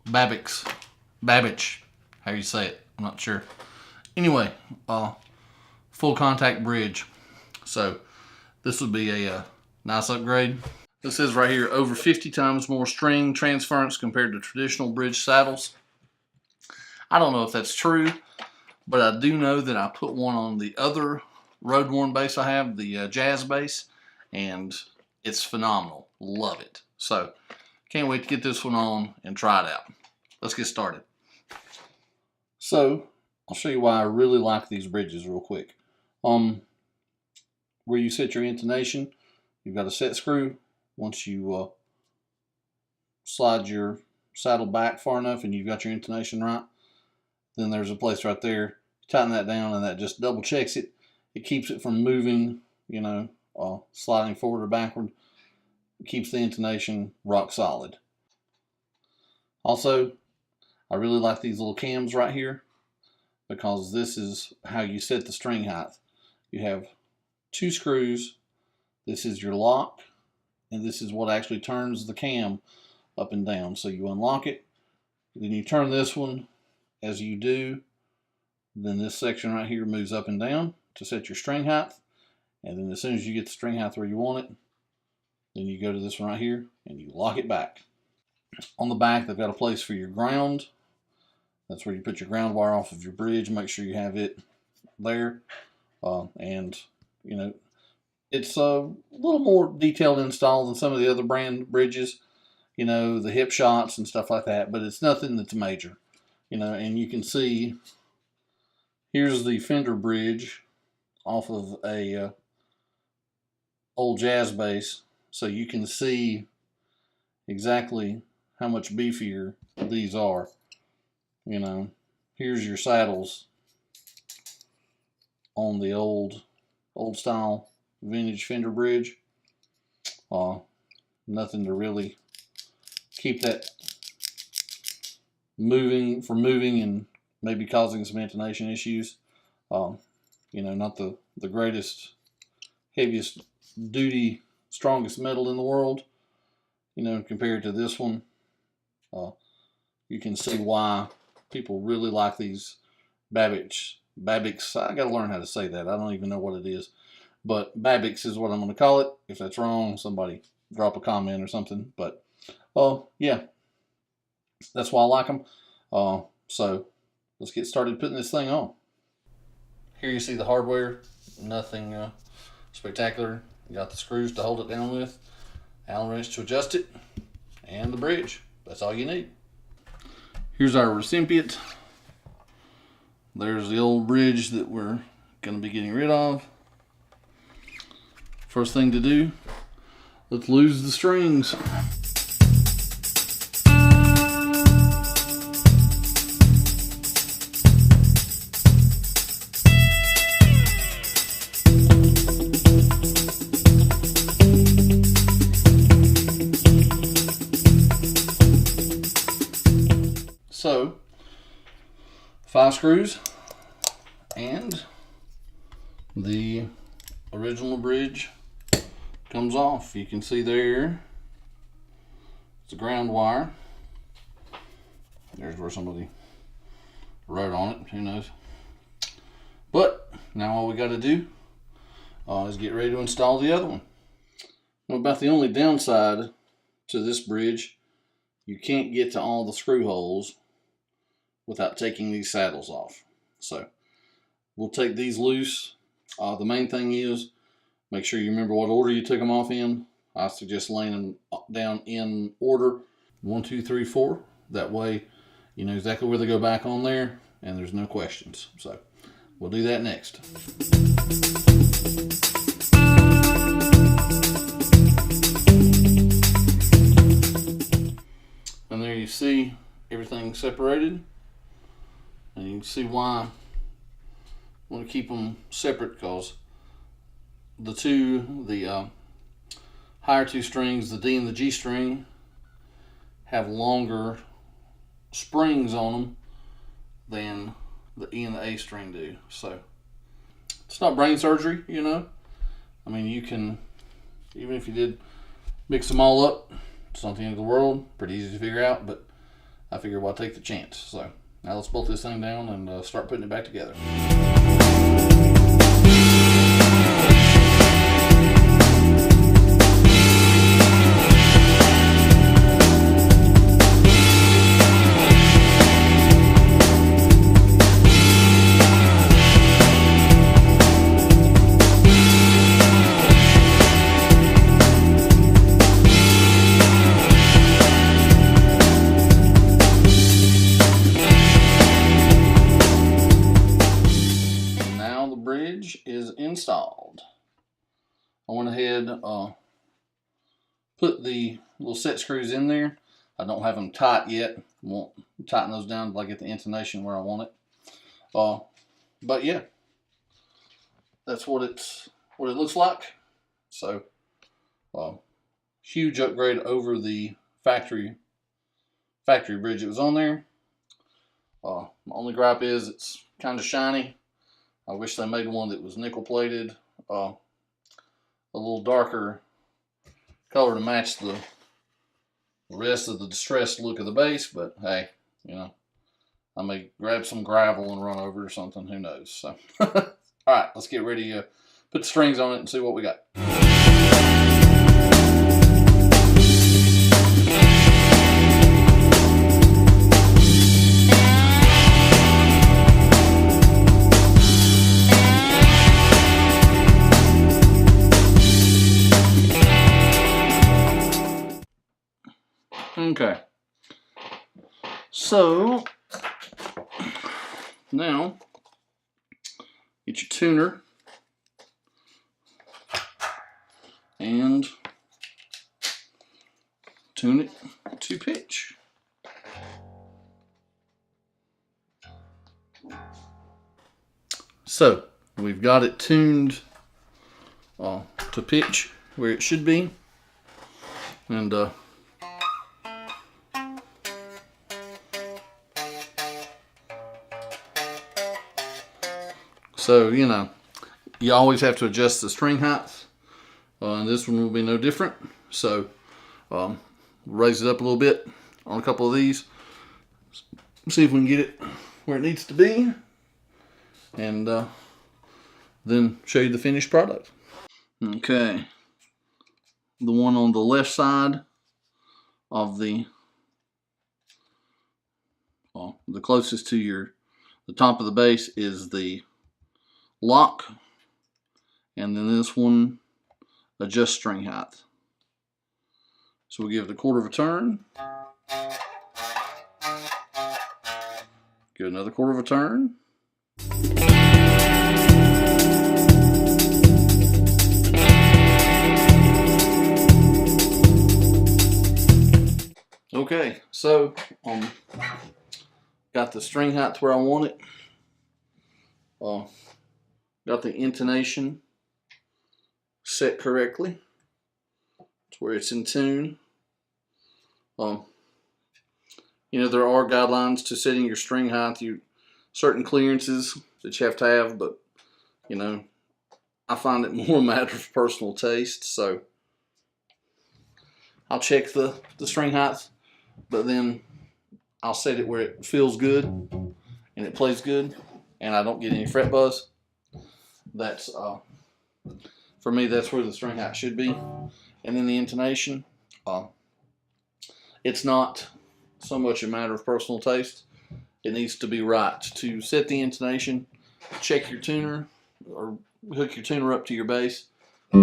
Babicz, how you say it, I'm not sure. Anyway, full contact bridge. So this would be a nice upgrade. This says right here, over 50 times more string transference compared to traditional bridge saddles. I don't know if that's true, but I do know that I put one on the other road worn bass I have, the jazz bass, and it's phenomenal. Love it. So can't wait to get this one on and try it out. Let's get started. So I'll show you why I really like these bridges real quick. Where you set your intonation, you've got a set screw. Once you slide your saddle back far enough and you've got your intonation right, then there's a place right there. Tighten that down and that just double checks it. It keeps it from moving, you know, sliding forward or backward. It keeps the intonation rock solid. Also, I really like these little cams right here because this is how you set the string height. You have 2 screws. This is your lock, and this is what actually turns the cam up and down. So you unlock it, then you turn this one. As you do, then this section right here moves up and down to set your string height, and then as soon as you get the string height where you want it, then you go to this one right here and you lock it back. On the back, they've got a place for your ground. That's where you put your ground wire off of your bridge. Make sure you have it there. And, you know, it's a little more detailed install than some of the other brand bridges, you know, the hip shots and stuff like that, but it's nothing that's major, you know. And you can see, here's the Fender bridge off of a old jazz bass, so you can see exactly how much beefier these are. You know, here's your saddles on the old style vintage Fender bridge. Nothing to really keep that moving and maybe causing some intonation issues. You know, not the greatest, heaviest duty, strongest metal in the world, you know, compared to this one. You can see why people really like these Babicz. I gotta learn how to say that. I don't even know what it is, but Babicz is what I'm going to call it. If that's wrong, somebody drop a comment or something. But yeah, that's why I like them. So let's get started putting this thing on. Here you see the hardware. Nothing spectacular. You got the screws to hold it down with, Allen wrench to adjust it, and the bridge. That's all you need. Here's our recipient. There's the old bridge that we're going to be getting rid of. First thing to do, let's lose the strings. So, 5 screws and the original bridge comes off. You can see there, it's a ground wire. There's where somebody wrote on it, who knows. But now all we got to do is get ready to install the other one. Well, about the only downside to this bridge, you can't get to all the screw holes without taking these saddles off. So we'll take these loose. The main thing is, make sure you remember what order you took them off in. I suggest laying them down in order, 1, 2, 3, 4. That way you know exactly where they go back on there and there's no questions. So we'll do that next. And there you see everything separated. And you can see why I want to keep them separate, because the higher 2 strings, the D and the G string, have longer springs on them than the E and the A string do. So it's not brain surgery, you know. I mean, you can, even if you did mix them all up, it's not the end of the world. Pretty easy to figure out, but I figured why take the chance. So now let's bolt this thing down and start putting it back together. Bridge is installed. I went ahead put the little set screws in there. I don't have them tight yet. Won't tighten those down until I get the intonation where I want it. But yeah, that's what it looks like. So huge upgrade over the factory bridge that was on there. My only gripe is it's kind of shiny. I wish they made one that was nickel plated, a little darker color to match the rest of the distressed look of the bass, but hey, you know, I may grab some gravel and run over it or something, who knows. So, all right, let's get ready to put the strings on it and see what we got. Okay, so now get your tuner and tune it to pitch. So we've got it tuned to pitch where it should be, and so, you know, you always have to adjust the string height, and this one will be no different. So raise it up a little bit on a couple of these, see if we can get it where it needs to be, and then show you the finished product. Okay, the one on the left side of the closest to the top of the bass is the lock, and then this one adjusts string height. So we'll give it a quarter of a turn, give it another quarter of a turn, okay, so got the string height where I want it. Got the intonation set correctly to where it's in tune. You know, there are guidelines to setting your string height, certain clearances that you have to have, but you know, I find it more a matter of personal taste. So I'll check the string height, but then I'll set it where it feels good and it plays good and I don't get any fret buzz. That's for me, that's where the string height should be. And then the intonation, it's not so much a matter of personal taste. It needs to be right. To set the intonation, check your tuner or hook your tuner up to your bass. For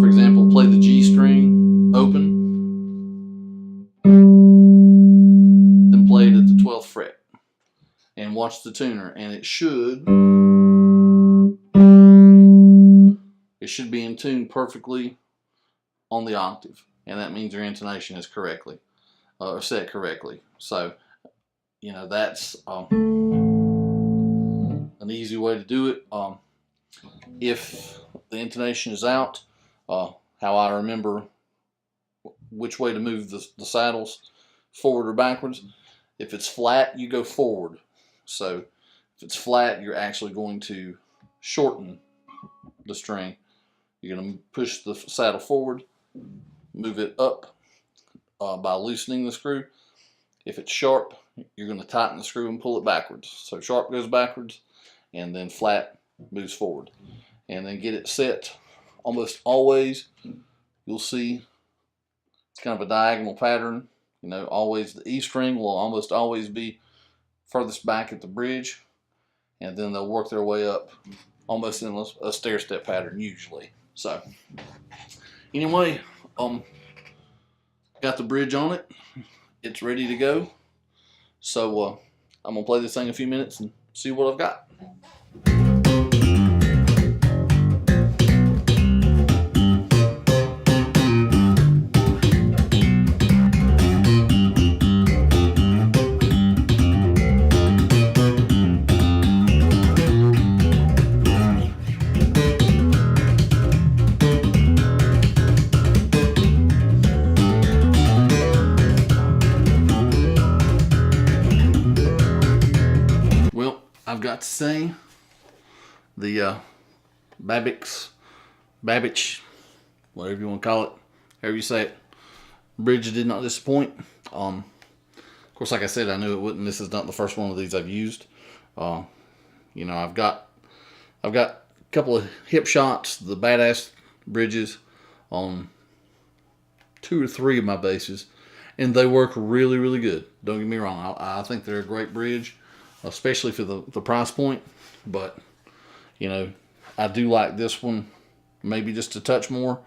example, play the G string open, then play it at the 12th fret and watch the tuner, and it should be in tune perfectly on the octave, and that means your intonation is correctly set correctly. So you know, that's an easy way to do it. If the intonation is out, how I remember which way to move the saddles, forward or backwards. If it's flat, you go forward. So if it's flat, you're actually going to shorten the string. You're going to push the saddle forward, move it up by loosening the screw. If it's sharp, you're going to tighten the screw and pull it backwards. So sharp goes backwards, and then flat moves forward. And then get it set. Almost always, you'll see it's kind of a diagonal pattern. You know, always the E string will almost always be furthest back at the bridge, and then they'll work their way up almost in a stair-step pattern usually. So anyway, got the bridge on it. It's ready to go. So I'm gonna play this thing a few minutes and see what I've got. I've got to say, the Babicz, whatever you want to call it, however you say it, bridge did not disappoint. Of course, like I said, I knew it wouldn't. This is not the first one of these I've used. You know, I've got a couple of hip shots, the badass bridges, on 2 or 3 of my basses, and they work really, really good. Don't get me wrong. I think they're a great bridge, especially for the price point. But, you know, I do like this one maybe just a touch more,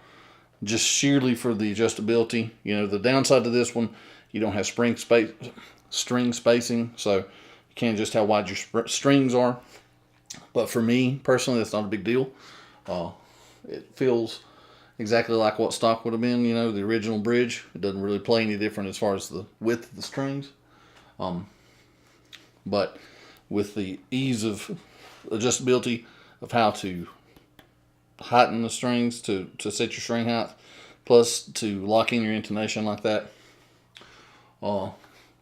just sheerly for the adjustability. You know, the downside to this one, you don't have string spacing, so you can't adjust how wide your strings are. But for me personally, that's not a big deal. It feels exactly like what stock would have been, you know, the original bridge. It doesn't really play any different as far as the width of the strings. But with the ease of adjustability of how to heighten the strings to set your string height, plus to lock in your intonation like that,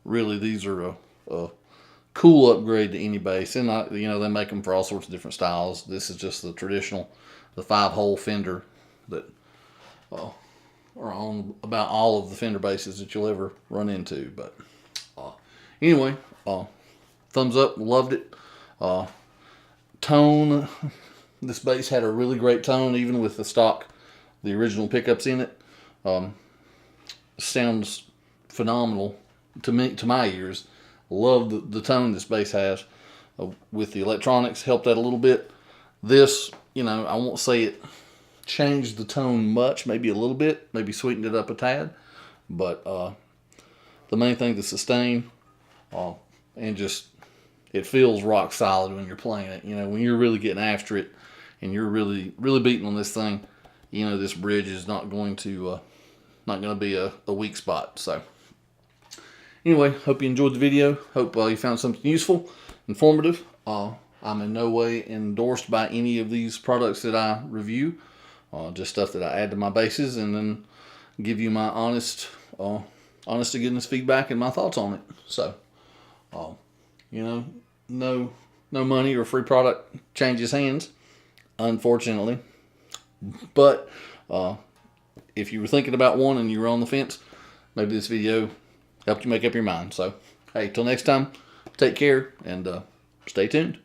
really these are a cool upgrade to any bass. And you know, they make them for all sorts of different styles. This is just the traditional, the 5-hole Fender that are on about all of the Fender basses that you'll ever run into. But anyway, thumbs up, loved it. Tone, this bass had a really great tone, even with the original pickups in it. Sounds phenomenal to me, to my ears. Love the tone this bass has. With the electronics, helped that a little bit. This, you know, I won't say it changed the tone much, maybe a little bit, maybe sweetened it up a tad, but the main thing, the sustain, and just, it feels rock solid when you're playing it. You know, when you're really getting after it and you're really beating on this thing, you know, this bridge is not going to be a weak spot. So anyway, hope you enjoyed the video. Hope you found something useful, informative. I'm in no way endorsed by any of these products that I review. Just stuff that I add to my basses, and then give you my honest to goodness feedback and my thoughts on it. So, you know, no money or free product changes hands, unfortunately. But if you were thinking about one and you were on the fence, maybe this video helped you make up your mind. So, hey, till next time, take care and stay tuned.